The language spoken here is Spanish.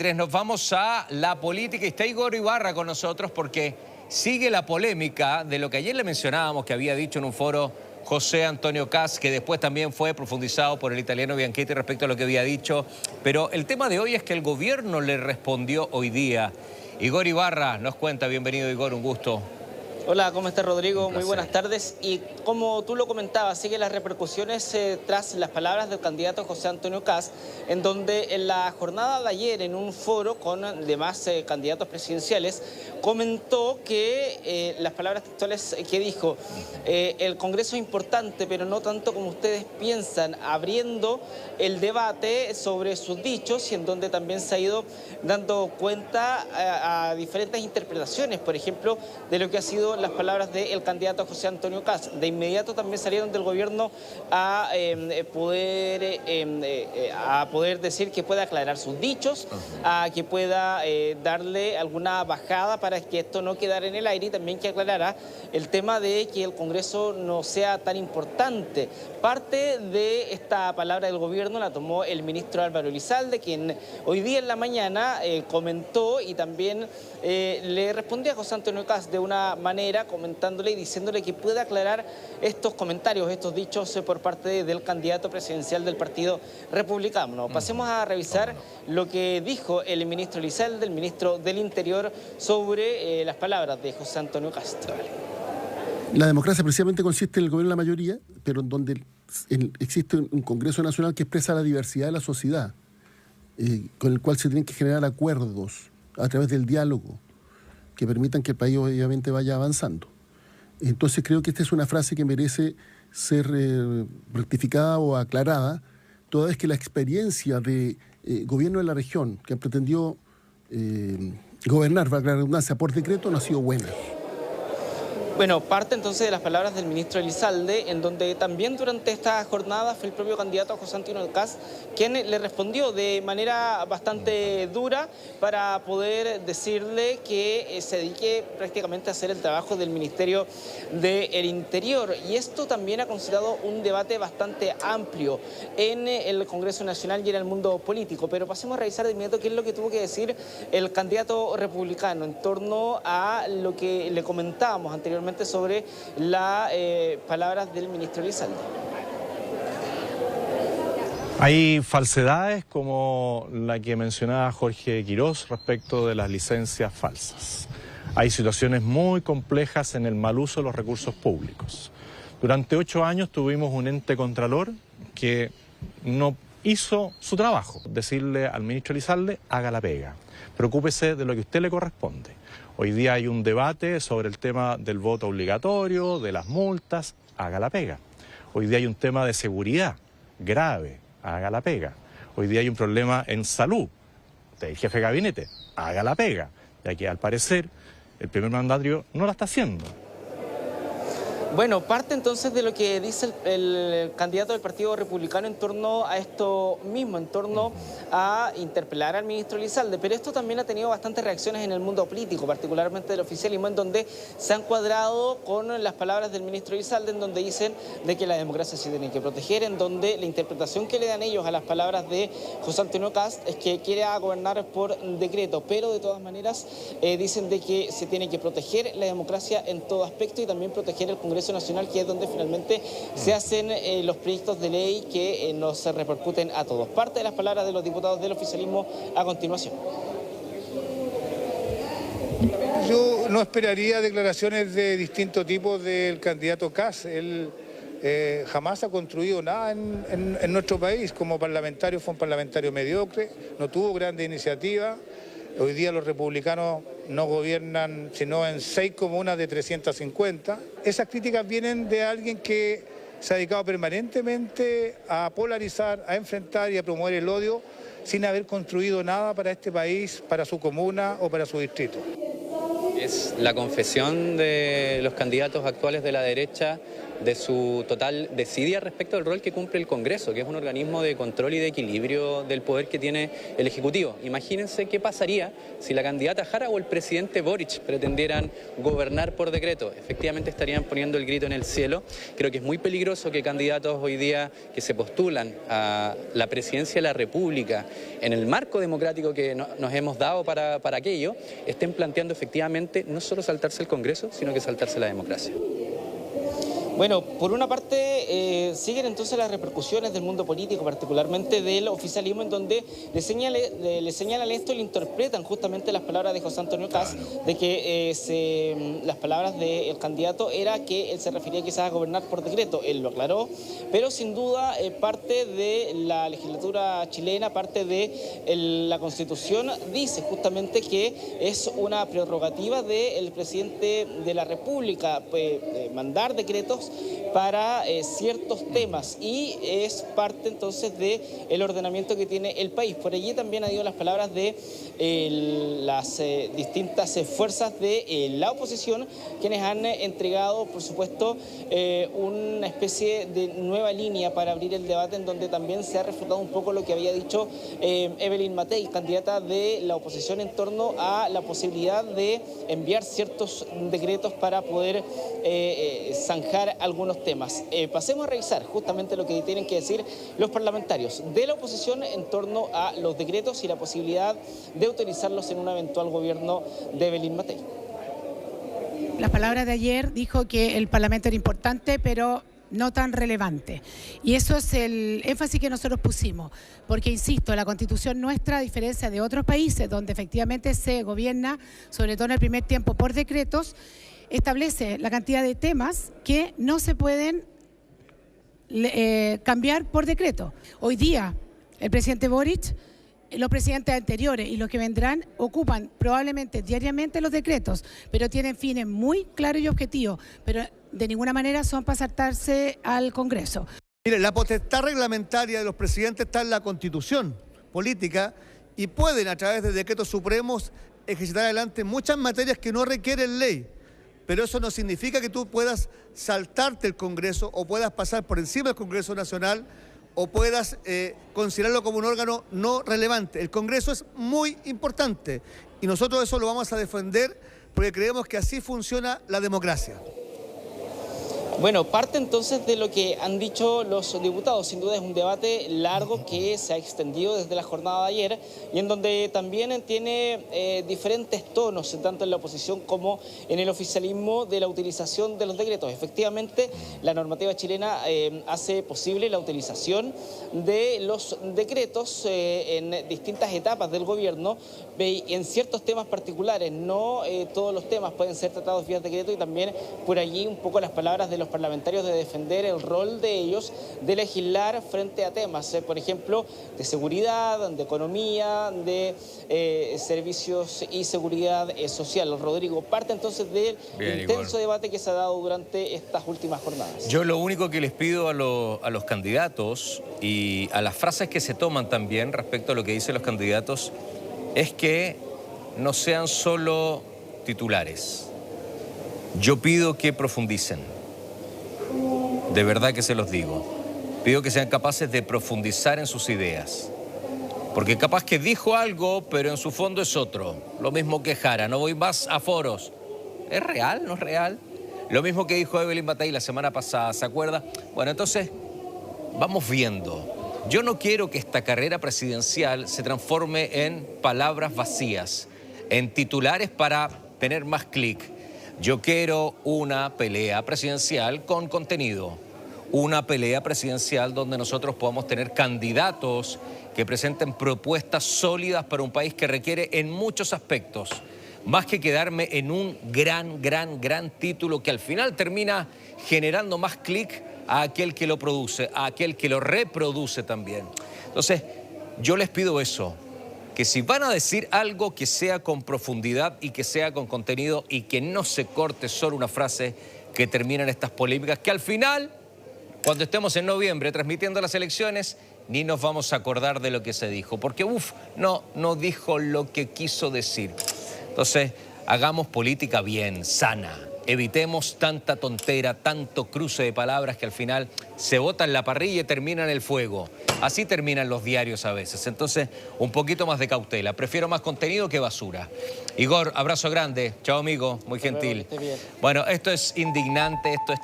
23, nos vamos a la política y está Igor Ibarra con nosotros porque sigue la polémica de lo que ayer le mencionábamos que había dicho en un foro José Antonio Kast, que después también fue profundizado por el italiano Bianchetti respecto a lo que había dicho. Pero el tema de hoy es que el gobierno le respondió hoy día. Igor Ibarra nos cuenta. Bienvenido, Igor, un gusto. Hola, ¿cómo estás, Rodrigo? Muy buenas tardes. Y como tú lo comentabas, siguen las repercusiones tras las palabras del candidato José Antonio Kast, en donde en la jornada de ayer, en un foro con demás candidatos presidenciales, comentó que las palabras textuales que dijo, el Congreso es importante, pero no tanto como ustedes piensan, abriendo el debate sobre sus dichos y en donde también se ha ido dando cuenta a diferentes interpretaciones, por ejemplo, de lo que ha sido las palabras del candidato José Antonio Kast. De inmediato también salieron del gobierno a poder decir que pueda aclarar sus dichos, a que pueda darle alguna bajada para que esto no quedara en el aire y también que aclarara el tema de que el Congreso no sea tan importante. Parte de esta palabra del gobierno la tomó el ministro Álvaro Elizalde, quien hoy día en la mañana comentó y también le respondió a José Antonio Kast de una manera comentándole y diciéndole que puede aclarar estos comentarios, estos dichos por parte del candidato presidencial del Partido Republicano. Pasemos a revisar lo que dijo el ministro Elizalde, el ministro del Interior, sobre las palabras de José Antonio Kast. La democracia precisamente consiste en el gobierno de la mayoría, pero en donde existe un Congreso Nacional que expresa la diversidad de la sociedad, con el cual se tienen que generar acuerdos a través del diálogo que permitan que el país obviamente vaya avanzando. Entonces creo que esta es una frase que merece ser rectificada o aclarada, toda vez que la experiencia de gobierno de la región que han pretendido gobernar, valga la redundancia, por decreto no ha sido buena. Bueno, parte entonces de las palabras del ministro Elizalde, en donde también durante esta jornada fue el propio candidato José Antonio Kast quien le respondió de manera bastante dura para poder decirle que se dedique prácticamente a hacer el trabajo del Ministerio del Interior. Y esto también ha considerado un debate bastante amplio en el Congreso Nacional y en el mundo político. Pero pasemos a revisar de inmediato qué es lo que tuvo que decir el candidato republicano en torno a lo que le comentábamos anteriormente sobre las palabras del ministro Elizalde. Hay falsedades como la que mencionaba Jorge Quirós respecto de las licencias falsas. Hay situaciones muy complejas en el mal uso de los recursos públicos. Durante 8 años tuvimos un ente contralor que no hizo su trabajo. Decirle al ministro Elizalde, haga la pega. Preocúpese de lo que a usted le corresponde. Hoy día hay un debate sobre el tema del voto obligatorio, de las multas, haga la pega. Hoy día hay un tema de seguridad grave, haga la pega. Hoy día hay un problema en salud, del jefe de gabinete, haga la pega. Ya que al parecer el primer mandatario no la está haciendo. Bueno, parte entonces de lo que dice el candidato del Partido Republicano en torno a esto mismo, en torno a interpelar al ministro Elizalde, pero esto también ha tenido bastantes reacciones en el mundo político, particularmente del oficialismo, en donde se han cuadrado con las palabras del ministro Elizalde, en donde dicen de que la democracia se tiene que proteger, en donde la interpretación que le dan ellos a las palabras de José Antonio Kast es que quiere gobernar por decreto, pero de todas maneras dicen de que se tiene que proteger la democracia en todo aspecto y también proteger el Congreso Nacional, que es donde finalmente se hacen los proyectos de ley que nos repercuten a todos. Parte de las palabras de los diputados del oficialismo a continuación. Yo no esperaría declaraciones de distinto tipo del candidato Kast. Él jamás ha construido nada en nuestro país. Como parlamentario fue un parlamentario mediocre, no tuvo grandes iniciativas. Hoy día los republicanos no gobiernan sino en 6 comunas de 350. Esas críticas vienen de alguien que se ha dedicado permanentemente a polarizar, a enfrentar y a promover el odio sin haber construido nada para este país, para su comuna o para su distrito. Es la confesión de los candidatos actuales de la derecha de su total desidia respecto al rol que cumple el Congreso, que es un organismo de control y de equilibrio del poder que tiene el Ejecutivo. Imagínense qué pasaría si la candidata Jara o el presidente Boric pretendieran gobernar por decreto. Efectivamente estarían poniendo el grito en el cielo. Creo que es muy peligroso que candidatos hoy día que se postulan a la presidencia de la República en el marco democrático que nos hemos dado para aquello, estén planteando efectivamente no solo saltarse el Congreso, sino que saltarse la democracia. Bueno, por una parte siguen entonces las repercusiones del mundo político, particularmente del oficialismo, en donde le señalan esto y le interpretan justamente las palabras de José Antonio Kast, de que las palabras del candidato era que él se refería quizás a gobernar por decreto. Él lo aclaró, pero sin duda parte de la legislatura chilena, parte de la Constitución, dice justamente que es una prerrogativa del presidente de la República mandar decretos para ciertos temas, y es parte entonces del ordenamiento que tiene el país. Por allí también han ido las palabras de las distintas fuerzas de la oposición, quienes han entregado, por supuesto, una especie de nueva línea para abrir el debate, en donde también se ha refutado un poco lo que había dicho Evelyn Matei, candidata de la oposición, en torno a la posibilidad de enviar ciertos decretos para poder zanjar algunos temas. Pasemos a revisar justamente lo que tienen que decir los parlamentarios de la oposición en torno a los decretos y la posibilidad de utilizarlos en un eventual gobierno de Evelyn Matei. Las palabras de ayer dijo que el Parlamento era importante, pero no tan relevante. Y eso es el énfasis que nosotros pusimos, porque, insisto, la Constitución nuestra, a diferencia de otros países donde efectivamente se gobierna, sobre todo en el primer tiempo, por decretos, establece la cantidad de temas que no se pueden cambiar por decreto. Hoy día, el presidente Boric, los presidentes anteriores y los que vendrán ocupan probablemente diariamente los decretos, pero tienen fines muy claros y objetivos, pero de ninguna manera son para saltarse al Congreso. Mire, la potestad reglamentaria de los presidentes está en la Constitución política y pueden, a través de decretos supremos, ejercitar adelante muchas materias que no requieren ley. Pero eso no significa que tú puedas saltarte el Congreso o puedas pasar por encima del Congreso Nacional o puedas considerarlo como un órgano no relevante. El Congreso es muy importante y nosotros eso lo vamos a defender porque creemos que así funciona la democracia. Bueno, parte entonces de lo que han dicho los diputados. Sin duda es un debate largo que se ha extendido desde la jornada de ayer y en donde también tiene diferentes tonos, tanto en la oposición como en el oficialismo, de la utilización de los decretos. Efectivamente, la normativa chilena hace posible la utilización de los decretos en distintas etapas del gobierno, en ciertos temas particulares. No todos los temas pueden ser tratados vía decreto, y también por allí un poco las palabras de los parlamentarios de defender el rol de ellos de legislar frente a temas, por ejemplo, de seguridad, de economía, de servicios y seguridad social. Rodrigo, parte entonces del intenso debate que se ha dado durante estas últimas jornadas. Yo lo único que les pido a los candidatos y a las frases que se toman también respecto a lo que dicen los candidatos es que no sean solo titulares. Yo pido que profundicen. De verdad que se los digo. Pido que sean capaces de profundizar en sus ideas. Porque capaz que dijo algo, pero en su fondo es otro. Lo mismo que Jara, no voy más a foros. ¿Es real? ¿No es real? Lo mismo que dijo Evelyn Matei la semana pasada, ¿se acuerda? Bueno, entonces, vamos viendo. Yo no quiero que esta carrera presidencial se transforme en palabras vacías, en titulares para tener más clic. Yo quiero una pelea presidencial con contenido, una pelea presidencial donde nosotros podamos tener candidatos que presenten propuestas sólidas para un país que requiere en muchos aspectos, más que quedarme en un gran título que al final termina generando más clic a aquel que lo produce, a aquel que lo reproduce también. Entonces, yo les pido eso, que si van a decir algo, que sea con profundidad y que sea con contenido y que no se corte solo una frase que termina en estas polémicas, que al final, cuando estemos en noviembre transmitiendo las elecciones, ni nos vamos a acordar de lo que se dijo, porque no dijo lo que quiso decir. Entonces, hagamos política bien, sana, evitemos tanta tontera, tanto cruce de palabras que al final se bota en la parrilla y termina en el fuego. Así terminan los diarios a veces. Entonces, un poquito más de cautela. Prefiero más contenido que basura. Igor, abrazo grande. Chao, amigo. Muy gentil. Bueno, esto es indignante, esto es